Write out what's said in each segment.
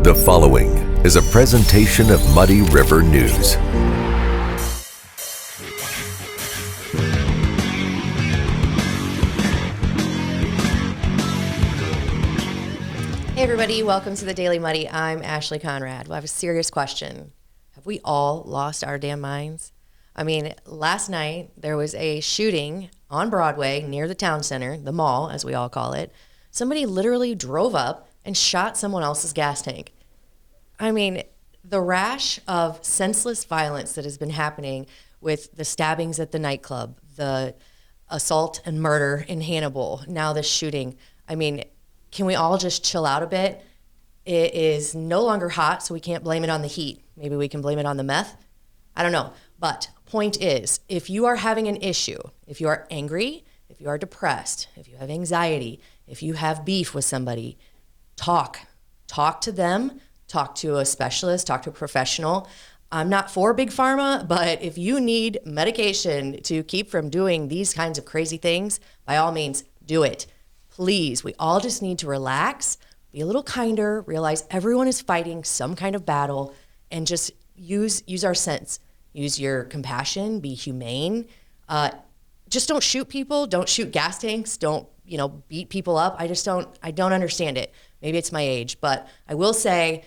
The following is a presentation of Muddy River News. Hey everybody, welcome to the Daily Muddy. I'm Ashley Conrad. Well, I have a serious question. Have we all lost our damn minds? I mean, last night there was a shooting on Broadway near the town center, the mall as we all call it. Somebody literally drove up and shot someone else's gas tank. I mean, the rash of senseless violence that has been happening with the stabbings at the nightclub, the assault and murder in Hannibal, now this shooting. I mean, can we all just chill out a bit? It is no longer hot, so we can't blame it on the heat. Maybe we can blame it on the meth. I don't know. But point is, if you are having an issue, if you are angry, if you are depressed, if you have anxiety, if you have beef with somebody, talk to them, talk to a specialist, talk to a professional. I'm not for big pharma, but if you need medication to keep from doing these kinds of crazy things, by all means, do it. Please, we all just need to relax, be a little kinder, realize everyone is fighting some kind of battle, and just use our sense. Use your compassion, be humane. Just don't shoot people, don't shoot gas tanks, don't, beat people up. I don't understand it. Maybe it's my age, but I will say,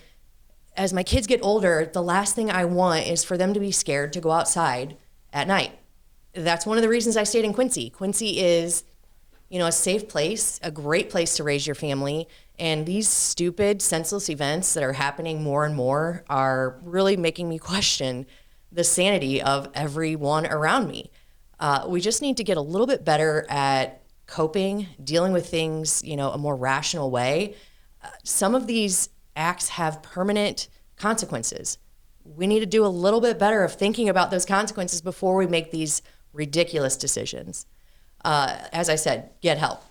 as my kids get older, the last thing I want is for them to be scared to go outside at night. That's one of the reasons I stayed in Quincy. Quincy is, a safe place, a great place to raise your family. And these stupid, senseless events that are happening more and more are really making me question the sanity of everyone around me. We just need to get a little bit better at coping, dealing with things, a more rational way. Some of these acts have permanent consequences. We need to do a little bit better of thinking about those consequences before we make these ridiculous decisions. As I said, get help.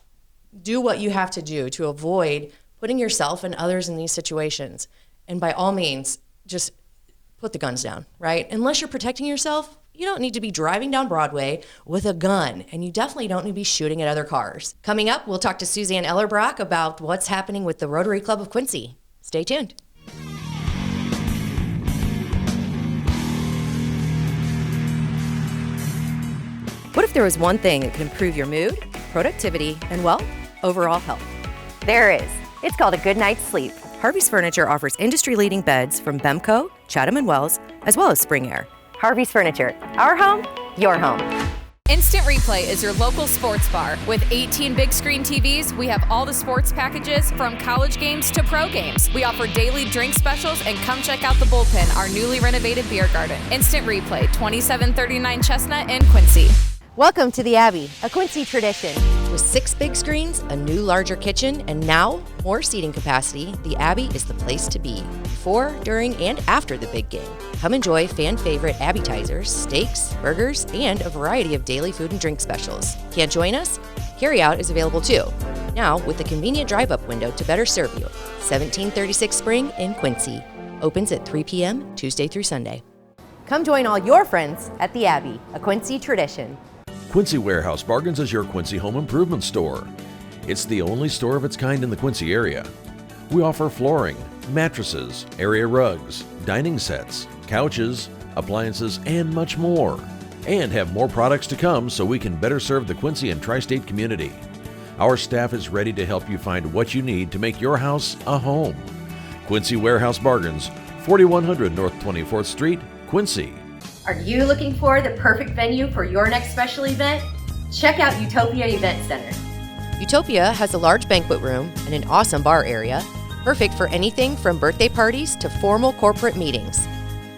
Do what you have to do to avoid putting yourself and others in these situations. And by all means, just put the guns down, right? Unless you're protecting yourself, you don't need to be driving down Broadway with a gun, and you definitely don't need to be shooting at other cars. Coming up, we'll talk to Suzanne Ellerbrock about what's happening with the Rotary Club of Quincy. Stay tuned. What if there was one thing that could improve your mood, productivity, and, overall health? There is. It's called a good night's sleep. Harvey's Furniture offers industry-leading beds from Bemco, Chatham & Wells, as well as Spring Air. Harvey's Furniture. Our home, your home. Instant Replay is your local sports bar. With 18 big screen TVs, we have all the sports packages from college games to pro games. We offer daily drink specials, and come check out the Bullpen, our newly renovated beer garden. Instant Replay, 2739 Chestnut in Quincy. Welcome to the Abbey, a Quincy tradition. With 6 big screens, a new larger kitchen, and now more seating capacity, the Abbey is the place to be before, during, and after the big game. Come enjoy fan favorite appetizers, steaks, burgers, and a variety of daily food and drink specials. Can't join us? Carryout is available too. Now with a convenient drive-up window to better serve you. 1736 Spring in Quincy. Opens at 3 p.m. Tuesday through Sunday. Come join all your friends at the Abbey, a Quincy tradition. Quincy Warehouse Bargains is your Quincy home improvement store. It's the only store of its kind in the Quincy area. We offer flooring, mattresses, area rugs, dining sets, couches, appliances, and much more. And have more products to come so we can better serve the Quincy and tri-state community. Our staff is ready to help you find what you need to make your house a home. Quincy Warehouse Bargains, 4100 North 24th Street, Quincy. Are you looking for the perfect venue for your next special event? Check out Utopia Event Center. Utopia has a large banquet room and an awesome bar area, perfect for anything from birthday parties to formal corporate meetings.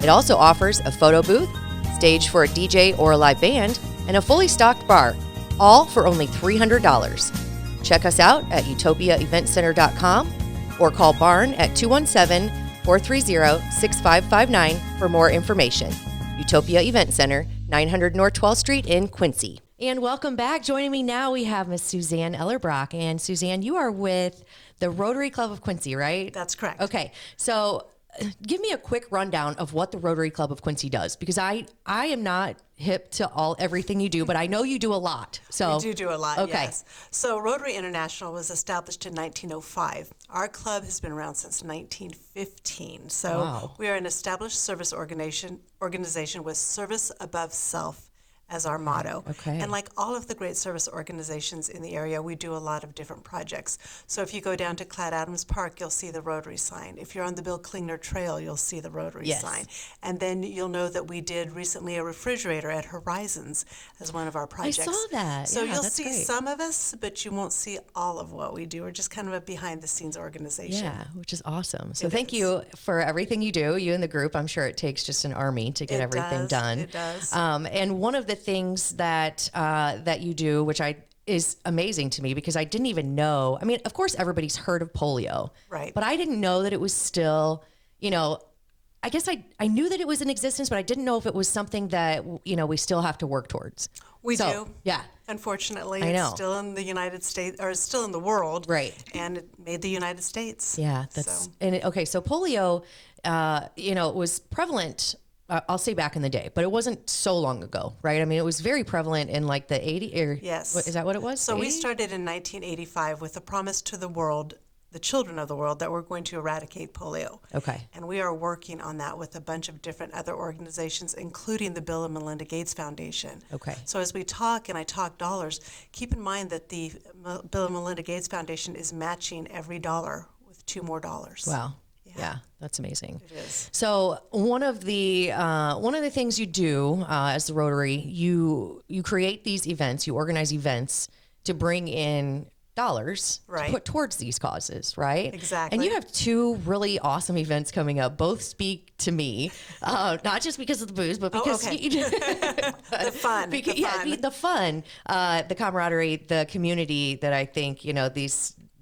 It also offers a photo booth, stage for a DJ or a live band, and a fully stocked bar, all for only $300. Check us out at utopiaeventcenter.com or call Barn at 217-430-6559 for more information. Utopia Event Center, 900 North 12th Street in Quincy. And welcome back. Joining me now, we have Miss Suzanne Ellerbrock. And Suzanne, you are with the Rotary Club of Quincy, right? That's correct. Okay. So give me a quick rundown of what the Rotary Club of Quincy does, because I am not hip to everything you do, but I know you do a lot. So We do a lot, okay. yes. So Rotary International was established in 1905. Our club has been around since 1915. So Wow. we are an established service organization with service above self as our motto. Okay. And like all of the great service organizations in the area, we do a lot of different projects. So if you go down to Clad Adams Park, you'll see the Rotary sign. If you're on the Bill Klingner Trail, you'll see the Rotary Yes. sign. And then you'll know that we did recently a refrigerator at Horizons as one of our projects. saw that. So Yeah, you'll that's see great. some of us, but you won't see all of what we do. We're just kind of a behind-the-scenes organization. Yeah, which is awesome. So It thank is. you for everything you do, you and the group. I'm sure it takes just an army to get It everything does. done. It does. And one of the things that you do, which is amazing to me, because I didn't even know. I mean, of course, everybody's heard of polio, Right. But I didn't know that it was still, I guess I knew that it was in existence, but I didn't know if it was something that, we still have to work towards. We So, do. Yeah. Unfortunately, I know. it's still in the United States, or it's still in the world. Right. And it made the United States. Yeah, that's So- okay. So polio, it was prevalent. I'll say back in the day, but it wasn't so long ago, right? I mean, it was very prevalent in like the 80s. Or Yes. is that what it was? So we 80s? started in 1985 with a promise to the world, the children of the world, that we're going to eradicate polio. Okay. And we are working on that with a bunch of different other organizations, including the Bill and Melinda Gates Foundation. Okay. So as we talk and I talk dollars, keep in mind that the Bill and Melinda Gates Foundation is matching every dollar with $2 more. Wow. Yeah, that's amazing. It is. So one of the things you do as the Rotary, you create these events, you organize events to bring in dollars Right. to put towards these causes, right? Exactly. And you have two really awesome events coming up. Both speak to me, not just because of the booze, but because okay. The fun. Because, the fun. the fun, the camaraderie, the community that I think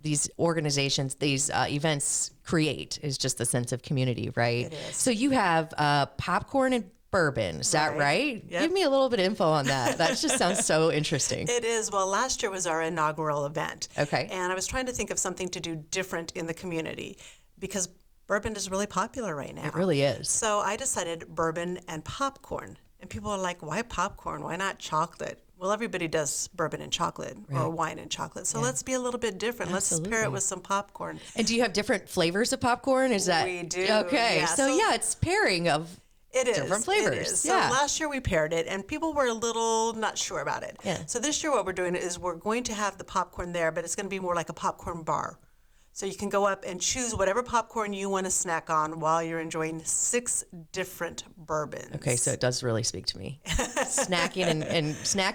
these organizations, these events create is just a sense of community, right? It is. So you have popcorn and bourbon, is that right? Yep. Give me a little bit of info on that. That just sounds so interesting. It is. Well, last year was our inaugural event. Okay. And I was trying to think of something to do different in the community because bourbon is really popular right now. It really is. So I decided bourbon and popcorn. And people are like, why popcorn? Why not chocolate? Well, everybody does bourbon and chocolate or wine and chocolate. So let's be a little bit different. Let's pair Absolutely. it with some popcorn. And do you have different flavors of popcorn? Is that We do, Okay. yeah. So yeah, it's pairing of It is. different flavors. It is. So Yeah. last year we paired it, and people were a little not sure about it. Yeah. So this year what we're doing is we're going to have the popcorn there, but it's going to be more like a popcorn bar. So you can go up and choose whatever popcorn you want to snack on while you're enjoying 6 different bourbons. Okay, so it does really speak to me. snacking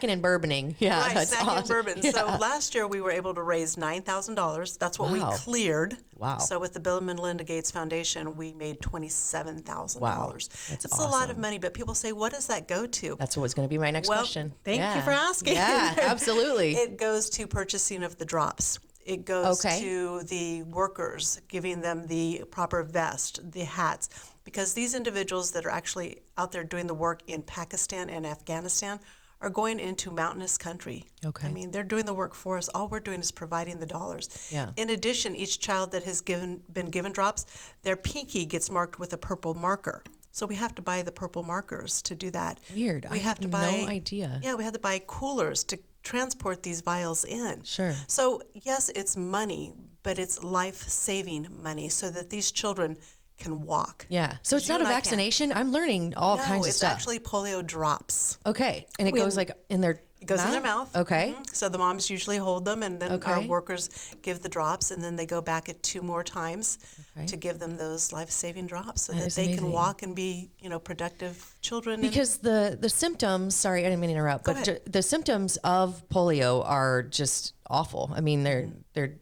and bourboning. Yeah, Right, that's snacking and awesome. bourbon. Yeah. So last year we were able to raise $9,000. That's what Wow. we cleared. Wow. So with the Bill and Melinda Gates Foundation, we made $27,000. Wow. That's It's a lot of awesome. money, but people say, what does that go to? That's what was going to be my next Well, question. thank Yeah. you for asking. Yeah, absolutely. It goes to purchasing of the drops. It goes Okay. to the workers, giving them the proper vest, the hats, because these individuals that are actually out there doing the work in Pakistan and Afghanistan are going into mountainous country. Okay. I mean, they're doing the work for us. All we're doing is providing the dollars. Yeah. In addition, each child that has been given drops, their pinky gets marked with a purple marker. So we have to buy the purple markers to do that. Weird. We I have had to buy no idea. Yeah, we had to buy coolers to transport these vials in. Sure. So yes, it's money, but it's life-saving money so that these children can walk. Yeah. So it's You not a and I can't. vaccination. I'm learning all No, kinds of it's stuff. actually polio drops. Okay. And it We goes have- like in their It goes in their mouth. Okay. Mhm. So the moms usually hold them, and then our Okay. workers give the drops, and then they go back at 2 more times Okay. to give them those life-saving drops so That that is they amazing. can walk and be, productive children. and- Because the symptoms, sorry, I didn't mean to interrupt, Go but ahead. the symptoms of polio are just awful. I mean, they're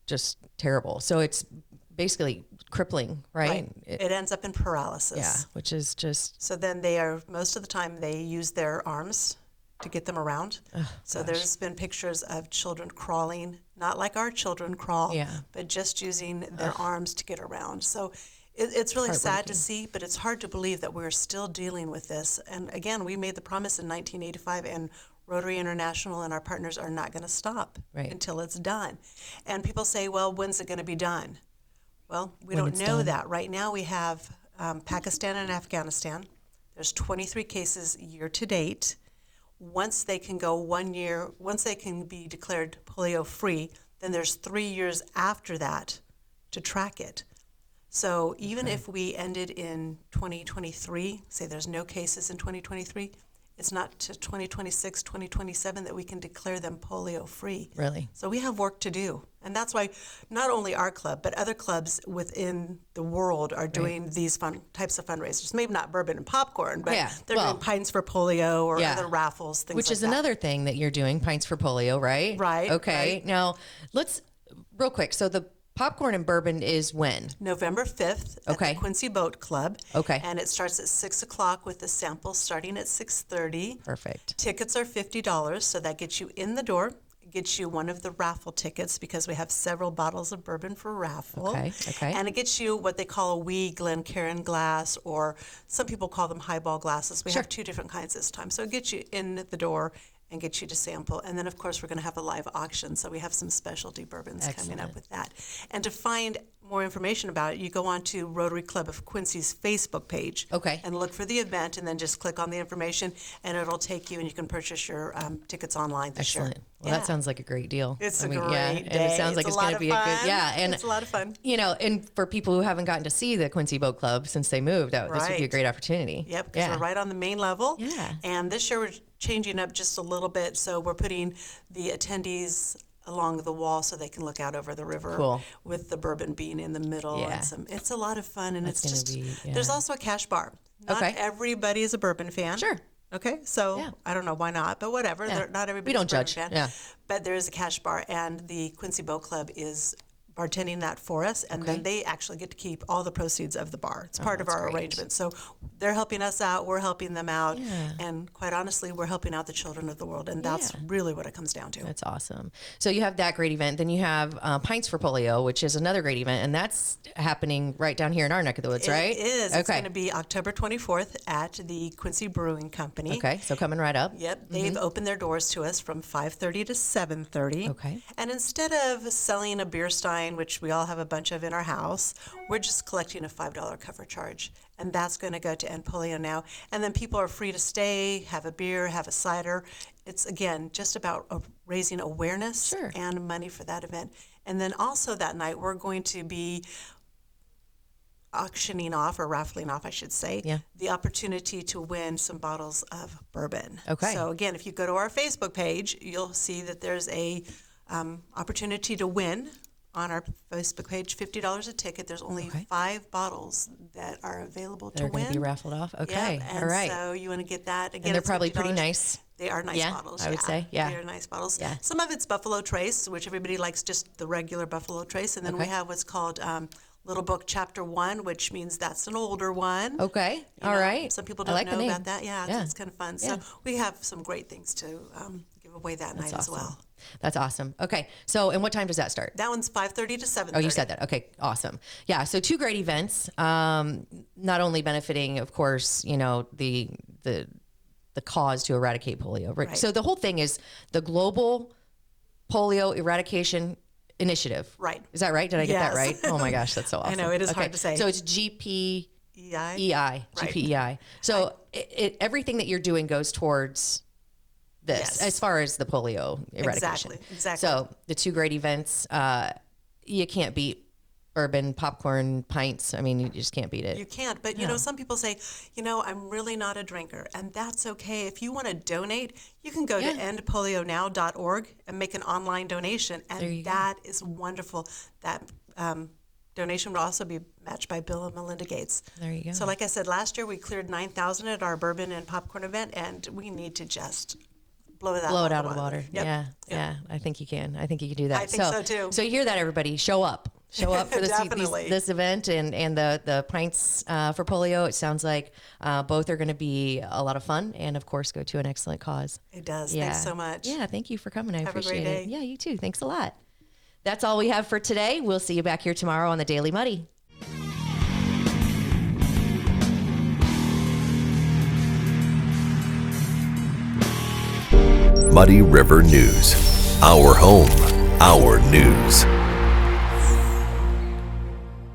just terrible. So it's basically crippling, right? It ends up in paralysis. Yeah, which is just So then most of the time they use their arms to get them around. So there's been pictures of children crawling, not like our children crawl, Yeah. but just using their arms to get around. So it's really sad to see, but it's hard to believe that we're still dealing with this. And again, we made the promise in 1985, and Rotary International and our partners are not going to stop Right. until it's done. And people say, well, when's it going to be done? Well, we when don't it's know done? that. Right now we have Pakistan and Afghanistan. There's 23 cases year to date. Once they can go 1 year, once they can be declared polio free, then there's 3 years after that to track it. So even if we ended in 2023, say there's no cases in 2023, it's not to 2026, 2027 that we can declare them polio free. Really? So we have work to do. And that's why not only our club, but other clubs within the world are doing these types of fundraisers. Maybe not bourbon and popcorn, but they're doing Pints for Polio or other raffles, things Which like is that. another thing that you're doing, Pints for Polio, right? Right, Okay. right. Now, let's, real quick. So the popcorn and bourbon is when? November 5th at the Quincy Boat Club. Okay. And it starts at 6 o'clock with the sample starting at 6:30. Perfect. Tickets are $50, so that gets you in the door. It gets you one of the raffle tickets because we have several bottles of bourbon for raffle. Okay. And it gets you what they call a wee Glencairn glass, or some people call them highball glasses. We have 2 different kinds this time. So it gets you in the door and get you to sample. And then, of course, we're going to have a live auction, so we have some specialty bourbons coming up with that. And to find more information about it, you go on to Rotary Club of Quincy's Facebook page and look for the event, and then just click on the information, and it'll take you, and you can purchase your tickets online this year. Well, that sounds like a great deal. It's a great and day. it sounds like it's going to be a good, and it's a lot of fun. You know, and for people who haven't gotten to see the Quincy Boat Club since they moved, this would be a great opportunity. Yep, because we're right on the main level. Yeah. And this year we're changing up just a little bit, so we're putting the attendees along the wall so they can look out over the river with the bourbon being in the middle. Yeah. And it's a lot of fun, and That's it's gonna just be, there's also a cash bar. Not everybody is a bourbon fan. Sure. Okay, so I don't know why not, but whatever. Not everybody. We don't judge. Fan. Yeah. But there is a cash bar, and the Quincy Boat Club is bartending that for us, and then they actually get to keep all the proceeds of the bar. It's part of our arrangement. So they're helping us out, we're helping them out, and quite honestly, we're helping out the children of the world, and that's really what it comes down to. That's awesome. So you have that great event. Then you have Pints for Polio, which is another great event, and that's happening right down here in our neck of the woods, right? It is. It's going to be October 24th at the Quincy Brewing Company. Okay, so coming right up. Yep, they've opened their doors to us from 5:30 to 7:30. Okay. And instead of selling a beer stein, which we all have a bunch of in our house, we're just collecting a $5 cover charge. And that's going to go to End Polio now. And then people are free to stay, have a beer, have a cider. It's, again, just about raising awareness and money for that event. And then also that night, we're going to be auctioning off, or raffling off, I should say, the opportunity to win some bottles of bourbon. Okay. So, again, if you go to our Facebook page, you'll see that there's a opportunity to win on our Facebook page, $50 a ticket. There's only 5 bottles that are available to win. They're going to be raffled off. Okay, Yep. And all right. so you want to get that. Again, And they're it's probably $50. pretty nice. They are nice bottles. I would say. Yeah. They are nice bottles. Yeah. Some of it's Buffalo Trace, which everybody likes, just the regular Buffalo Trace. And then we have what's called Little Book Chapter 1, which means that's an older one. Okay. You All know, right. Some people I don't like know the name. about that. Yeah, it's kind of fun. So we have some great things to give away that night as well. That's awesome. Okay. So, and what time does that start? That one's 5:30 to 7:30. Oh, you said that. Okay. Awesome. Yeah. So 2 great events, not only benefiting, of course, you know, the cause to eradicate polio. Right. So the whole thing is the Global Polio Eradication Initiative. Right. Is that right? Did I get that right? Oh my gosh, that's so awesome. I know, it is hard to say. So it's GPEI. Right. GPEI. So everything that you're doing goes towards this, as far as the polio eradication. Exactly. So the 2 great events, you can't beat bourbon, popcorn, pints. I mean, you just can't beat it. You can't. But, you know, some people say, you know, I'm really not a drinker. And that's okay. If you want to donate, you can go to endpolionow.org and make an online donation. And that is wonderful. That donation will also be matched by Bill and Melinda Gates. There you go. So like I said, last year we cleared $9,000 at our bourbon and popcorn event, and we need to just blow it out of the water. Yep. Yeah. I think you can. I think you can do that. I think so too. So you hear that, everybody. Show up for this event and the Pints for Polio. It sounds like both are going to be a lot of fun, and of course go to an excellent cause. It does. Yeah. Thanks so much. Yeah, thank you for coming. I appreciate a great day. it. Yeah, you too. Thanks a lot. That's all we have for today. We'll see you back here tomorrow on the Daily Muddy. Muddy River News. Our home, our news.